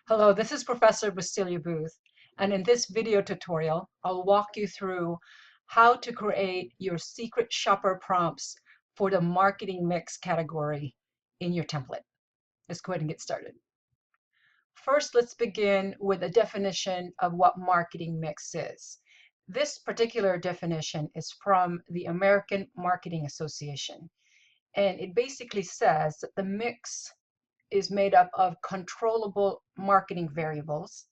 Hello, this is Professor Bustillo-Booth, and in this video tutorial, I'll walk you through how to create your secret shopper prompts for the marketing mix category in your template. Let's go ahead and get started. First, let's begin with a definition of what marketing mix is. This particular definition is from the American Marketing Association, and it basically says that the mix is made up of controllable marketing variables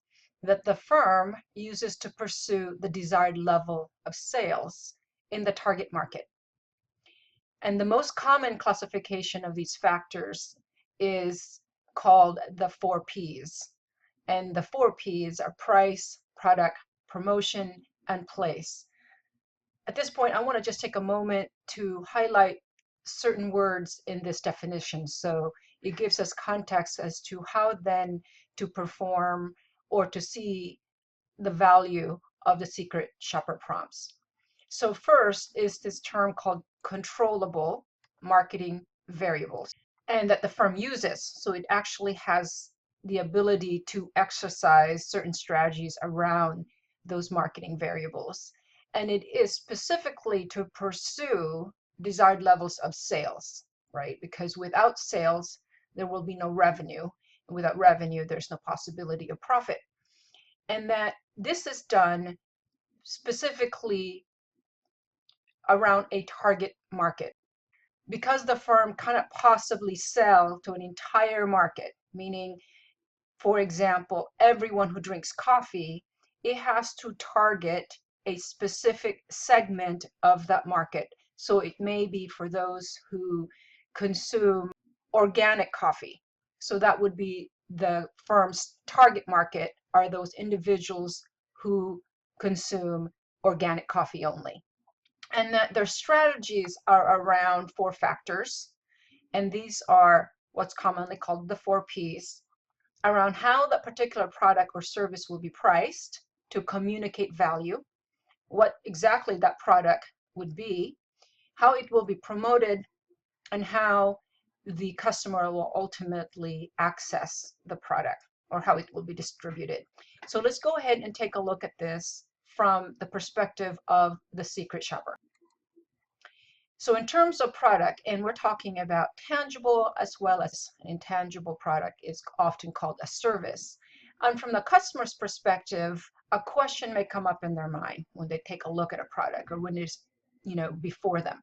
that the firm uses to pursue the desired level of sales in the target market. And the most common classification of these factors is called the 4Ps. And the 4Ps are price, product, promotion, and place. At this point, I want to just take a moment to highlight certain words in this definition, so it gives us context as to how then to perform or to see the value of the secret shopper prompts. So first is this term called controllable marketing variables, and that the firm uses, so it actually has the ability to exercise certain strategies around those marketing variables. And it is specifically to pursue desired levels of sales, right? Because without sales, there will be no revenue. And without revenue, there's no possibility of profit. And that this is done specifically around a target market. Because the firm cannot possibly sell to an entire market, meaning, for example, everyone who drinks coffee, it has to target a specific segment of that market. So it may be for those who consume organic coffee. So that would be the firm's target market, are those individuals who consume organic coffee only. And that their strategies are around 4 factors. And these are what's commonly called the 4Ps, around how that particular product or service will be priced to communicate value, what exactly that product would be, how it will be promoted, and how the customer will ultimately access the product or how it will be distributed. So let's go ahead and take a look at this from the perspective of the secret shopper. So in terms of product, and we're talking about tangible as well as intangible product, is often called a service. And from the customer's perspective, a question may come up in their mind when they take a look at a product or when it's, before them.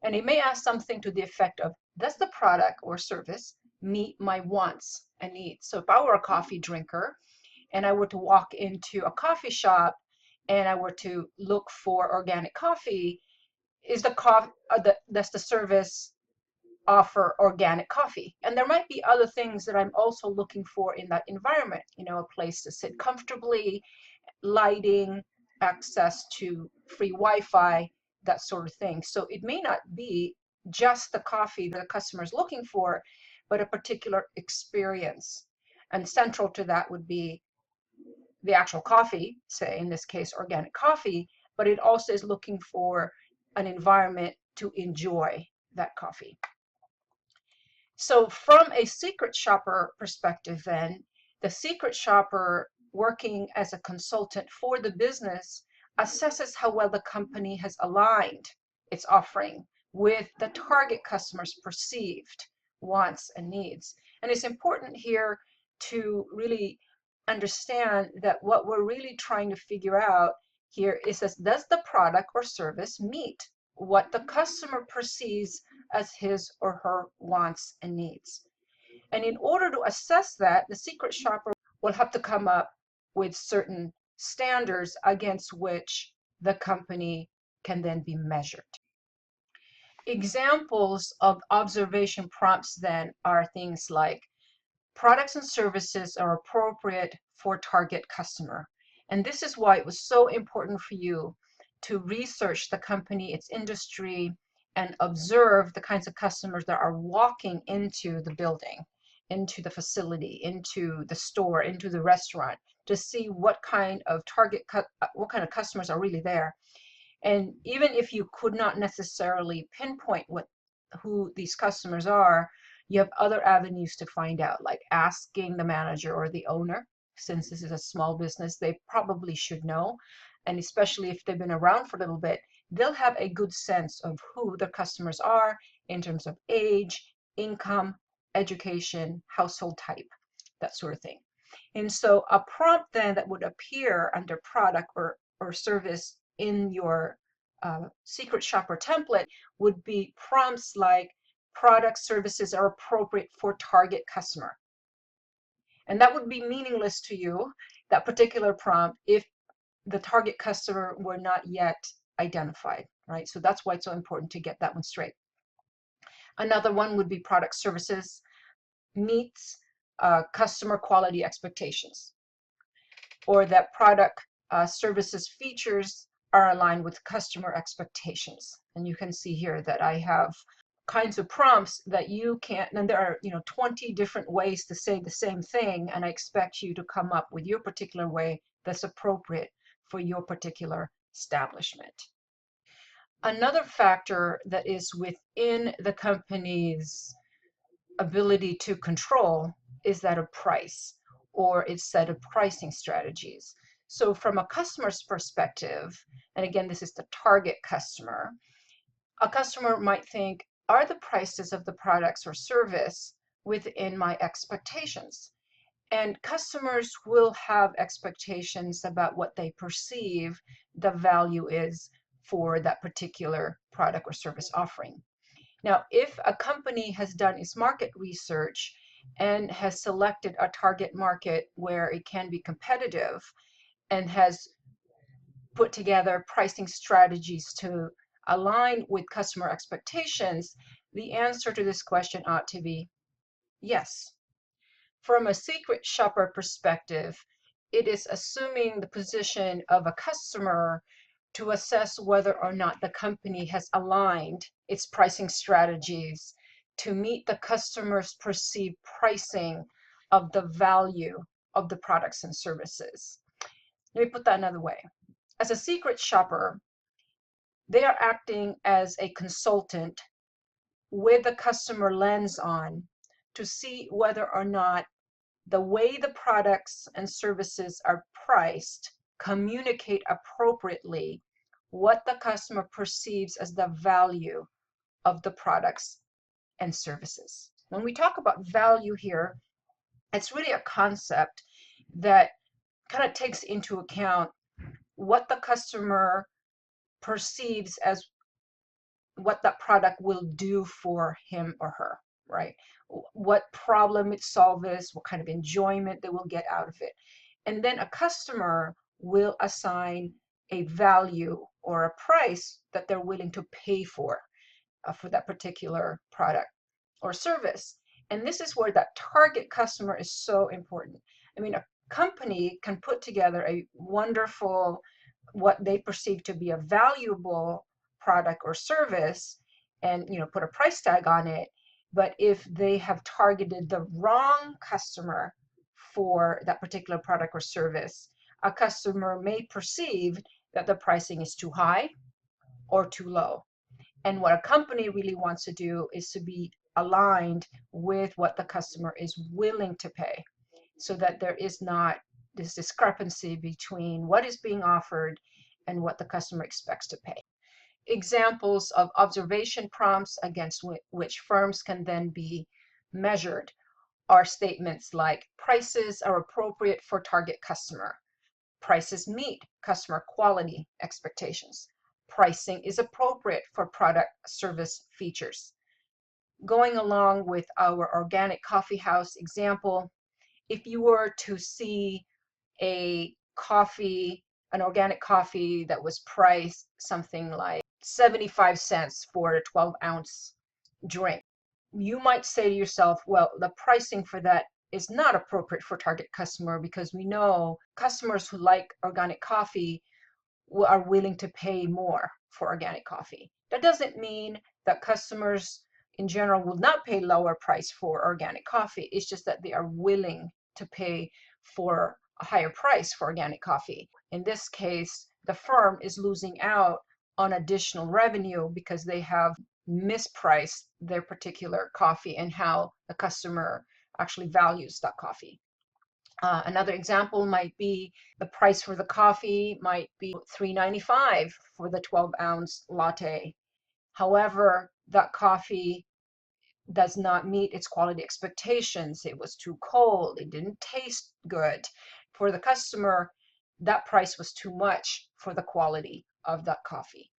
And it may ask something to the effect of, does the product or service meet my wants and needs? So if I were a coffee drinker and I were to walk into a coffee shop and I were to look for organic coffee, is does the service offer organic coffee? And there might be other things that I'm also looking for in that environment, a place to sit comfortably, lighting, access to free Wi-Fi, that sort of thing. So it may not be just the coffee that the customer is looking for, but a particular experience. And central to that would be the actual coffee, say in this case organic coffee, but it also is looking for an environment to enjoy that coffee. So from a secret shopper perspective then, the secret shopper working as a consultant for the business assesses how well the company has aligned its offering with the target customer's perceived wants and needs. And it's important here to really understand that what we're really trying to figure out here is this: does the product or service meet what the customer perceives as his or her wants and needs? And in order to assess that, the secret shopper will have to come up with certain standards against which the company can then be measured. Examples of observation prompts then are things like, products and services are appropriate for target customer. And this is why it was so important for you to research the company, its industry, and observe the kinds of customers that are walking into the building, into the facility, into the store, into the restaurant, to see what kind of what kind of customers are really there. And even if you could not necessarily pinpoint who these customers are, You have other avenues to find out, like asking the manager or the owner. Since this is a small business, they probably should know. And especially if they've been around for a little bit, they'll have a good sense of who their customers are in terms of age, income, education, household type, that sort of thing. And so a prompt then that would appear under product or service in your secret shopper template would be prompts like product services are appropriate for target customer. And that would be meaningless to you, that particular prompt, if the target customer were not yet identified, right? So that's why it's so important to get that one straight. Another one would be product services meets customer quality expectations, or that product services features are aligned with customer expectations. And you can see here that I have kinds of prompts that you can't, and there are 20 different ways to say the same thing, and I expect you to come up with your particular way that's appropriate for your particular establishment. Another factor that is within the company's ability to control is that of price, or its set of pricing strategies. So from a customer's perspective, and again, this is the target customer, a customer might think, are the prices of the products or service within my expectations? And customers will have expectations about what they perceive the value is for that particular product or service offering. Now, if a company has done its market research and has selected a target market where it can be competitive and has put together pricing strategies to align with customer expectations, the answer to this question ought to be yes. From a secret shopper perspective, it is assuming the position of a customer to assess whether or not the company has aligned its pricing strategies to meet the customer's perceived pricing of the value of the products and services. Let me put that another way. As a secret shopper, they are acting as a consultant with the customer lens on to see whether or not the way the products and services are priced communicate appropriately what the customer perceives as the value of the products and services. When we talk about value here, it's really a concept that kind of takes into account what the customer perceives as what that product will do for him or her, right? What problem it solves, what kind of enjoyment they will get out of it. And then a customer will assign a value or a price that they're willing to pay for that particular product or service. And this is where that target customer is so important. I mean, a company can put together a wonderful, what they perceive to be a valuable product or service and put a price tag on it, but if they have targeted the wrong customer for that particular product or service, a customer may perceive that the pricing is too high or too low. And what a company really wants to do is to be aligned with what the customer is willing to pay, so that there is not this discrepancy between what is being offered and what the customer expects to pay. Examples of observation prompts against which firms can then be measured are statements like prices are appropriate for target customer, prices meet customer quality expectations, pricing is appropriate for product service features. Going along with our organic coffee house example, if you were to see an organic coffee that was priced something like 75 cents for a 12-ounce drink, you might say to yourself, well, the pricing for that is not appropriate for target customer, because we know customers who like organic coffee are willing to pay more for organic coffee. That doesn't mean that customers in general will not pay lower price for organic coffee. It's just that they are willing to pay for a higher price for organic coffee. In this case, the firm is losing out on additional revenue because they have misprice their particular coffee and how the customer actually values that coffee. Another example might be the price for the coffee might be $3.95 for the 12-ounce latte. However, that coffee does not meet its quality expectations. It was too cold. It didn't taste good. For the customer, that price was too much for the quality of that coffee.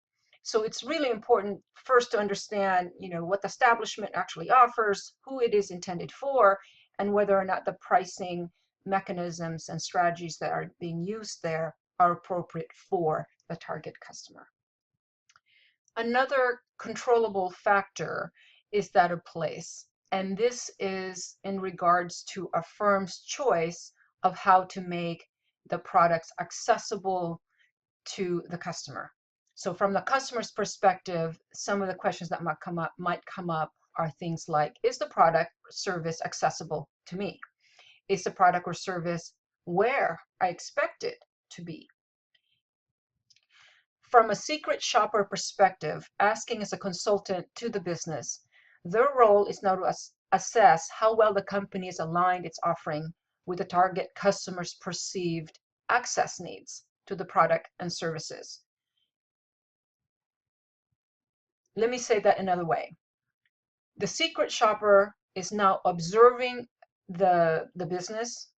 So it's really important first to understand, what the establishment actually offers, who it is intended for, and whether or not the pricing mechanisms and strategies that are being used there are appropriate for the target customer. Another controllable factor is that of place, and this is in regards to a firm's choice of how to make the products accessible to the customer. So from the customer's perspective, some of the questions that might come up are things like, is the product or service accessible to me? Is the product or service where I expect it to be? From a secret shopper perspective, asking as a consultant to the business, their role is now to assess how well the company has aligned its offering with the target customer's perceived access needs to the product and services. Let me say that another way. The secret shopper is now observing the business,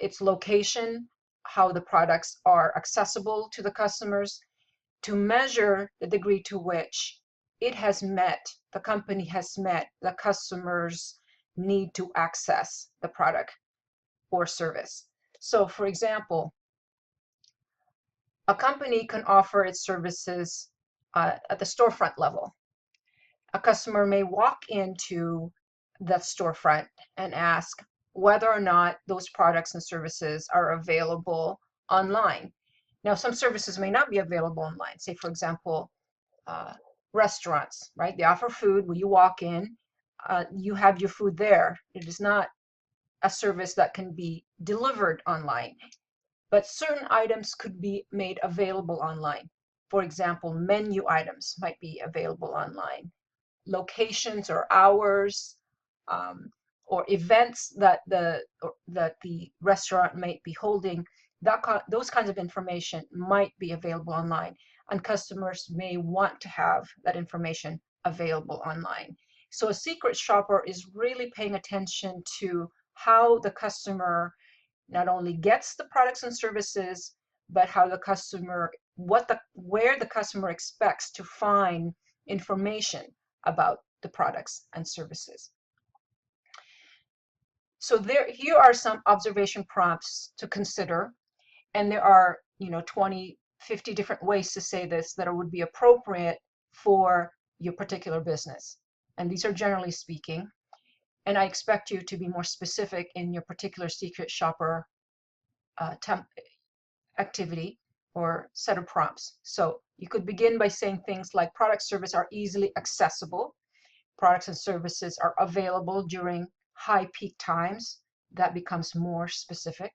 its location, how the products are accessible to the customers, to measure the degree to which the company has met the customer's need to access the product or service. So for example, a company can offer its services at the storefront level. A customer may walk into the storefront and ask whether or not those products and services are available online. Now, some services may not be available online. Say, for example, restaurants, right? They offer food. When you walk in, you have your food there. It is not a service that can be delivered online, but certain items could be made available online. For example, menu items might be available online. Locations or hours, or events that the restaurant might be holding, those kinds of information might be available online, and customers may want to have that information available online. So a secret shopper is really paying attention to how the customer not only gets the products and services, but how the customer, where the customer expects to find information about the products and services. So here are some observation prompts to consider, and there are 20, 50 different ways to say this that would be appropriate for your particular business. And these are generally speaking, and I expect you to be more specific in your particular secret shopper activity or set of prompts. So you could begin by saying things like product service are easily accessible. Products and services are available during high peak times. That becomes more specific.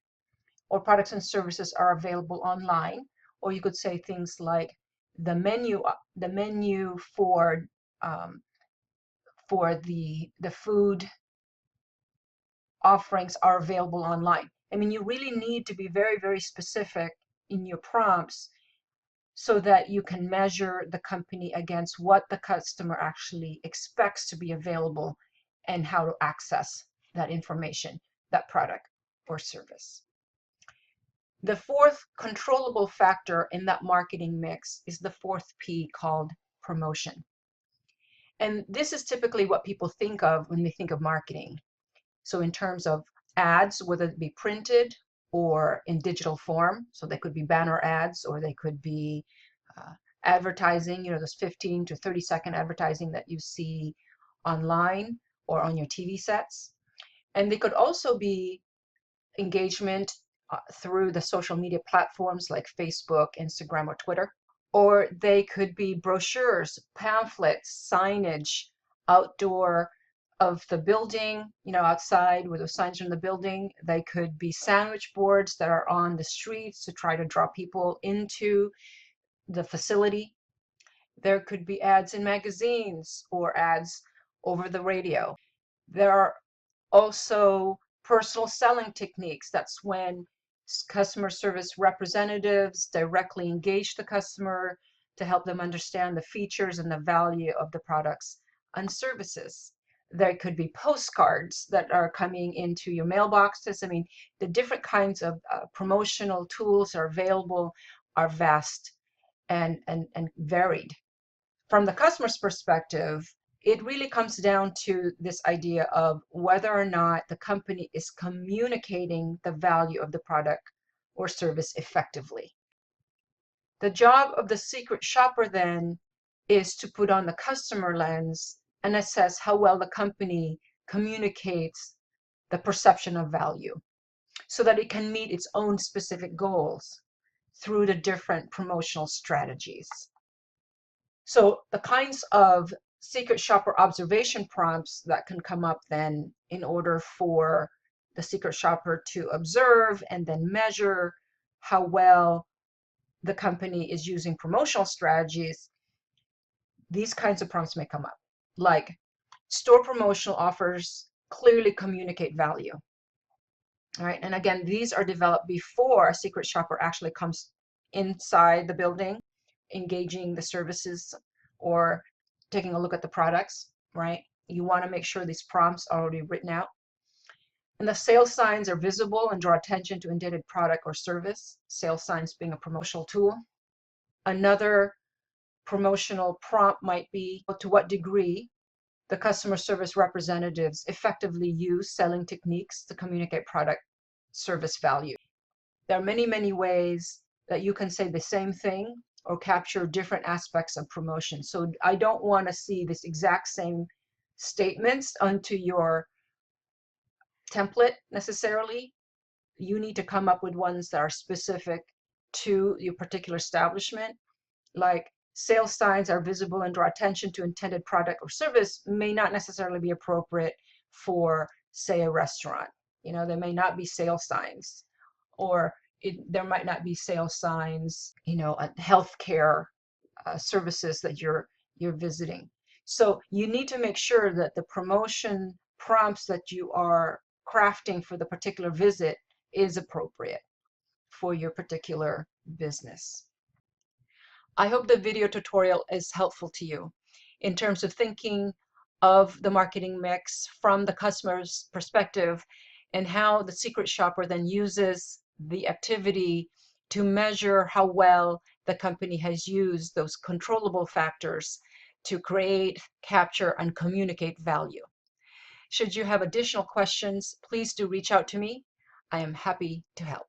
Or products and services are available online. Or you could say things like the menu for the food offerings are available online. I mean, you really need to be very, very specific in your prompts so that you can measure the company against what the customer actually expects to be available and how to access that information, that product or service. The fourth controllable factor in that marketing mix is the fourth P, called promotion. And this is typically what people think of when they think of marketing. So in terms of ads, whether it be printed or in digital form, so they could be banner ads, or they could be advertising, those 15 to 30-second advertising that you see online or on your TV sets. And they could also be engagement through the social media platforms like Facebook, Instagram, or Twitter. Or they could be brochures, pamphlets, signage, outdoor of the building, outside where those signs are in the building. They could be sandwich boards that are on the streets to try to draw people into the facility. There could be ads in magazines or ads over the radio. There are also personal selling techniques. That's when customer service representatives directly engage the customer to help them understand the features and the value of the products and services. There could be postcards that are coming into your mailboxes. I mean, the different kinds of promotional tools are available are vast and varied. From the customer's perspective, it really comes down to this idea of whether or not the company is communicating the value of the product or service effectively. The job of the secret shopper then is to put on the customer lens and assess how well the company communicates the perception of value so that it can meet its own specific goals through the different promotional strategies. So the kinds of secret shopper observation prompts that can come up then in order for the secret shopper to observe and then measure how well the company is using promotional strategies, these kinds of prompts may come up. Like, store promotional offers clearly communicate value. All right, and again, these are developed before a secret shopper actually comes inside the building, engaging the services or taking a look at the products, right? You want to make sure these prompts are already written out. And the sales signs are visible and draw attention to intended product or service, sales signs being a promotional tool. Another promotional prompt might be to what degree the customer service representatives effectively use selling techniques to communicate product service value. There are many, many ways that you can say the same thing or capture different aspects of promotion. So I don't want to see this exact same statements onto your template necessarily. You need to come up with ones that are specific to your particular establishment. Like, sales signs are visible and draw attention to intended product or service may not necessarily be appropriate for, say, a restaurant. You know, there may not be sales signs, or there might not be sales signs, you know, at healthcare services that you're visiting. So you need to make sure that the promotion prompts that you are crafting for the particular visit is appropriate for your particular business. I hope the video tutorial is helpful to you in terms of thinking of the marketing mix from the customer's perspective and how the secret shopper then uses the activity to measure how well the company has used those controllable factors to create, capture, and communicate value. Should you have additional questions, please do reach out to me. I am happy to help.